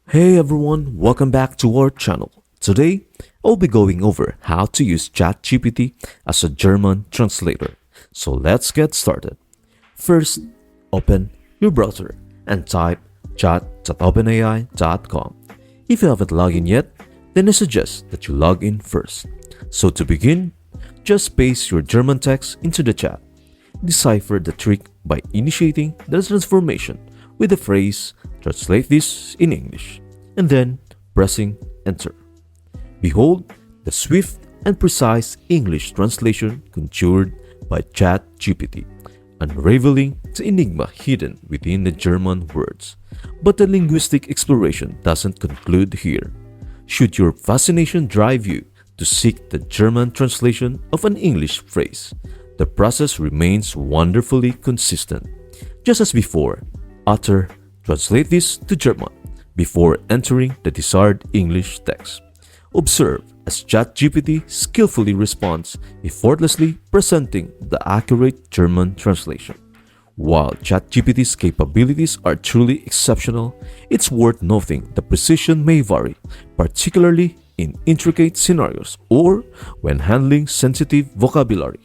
Hey everyone, welcome back to our channel. Today, I'll be going over how to use ChatGPT as a German translator. So let's get started. First, open your browser and type chat.openai.com. If you haven't logged in yet, then I suggest that you log in first. So to begin, just paste your German text into the chat. Decipher the trick by initiating the transformation with the phrase "translate this in English" and then pressing enter. Behold the swift and precise English translation conjured by ChatGPT, unraveling the enigma hidden within the German words. But the linguistic exploration doesn't conclude here. Should your fascination drive you to seek the German translation of an English phrase, the process remains wonderfully consistent. Just as before, utter "translate this to German" before entering the desired English text. Observe as ChatGPT skillfully responds, effortlessly presenting the accurate German translation. While ChatGPT's capabilities are truly exceptional, it's worth noting the precision may vary, particularly in intricate scenarios or when handling sensitive vocabulary.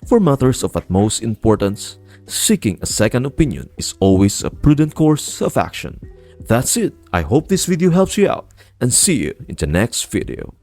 For matters of utmost importance, seeking a second opinion is always a prudent course of action. That's it. I hope this video helps you out and see you in the next video.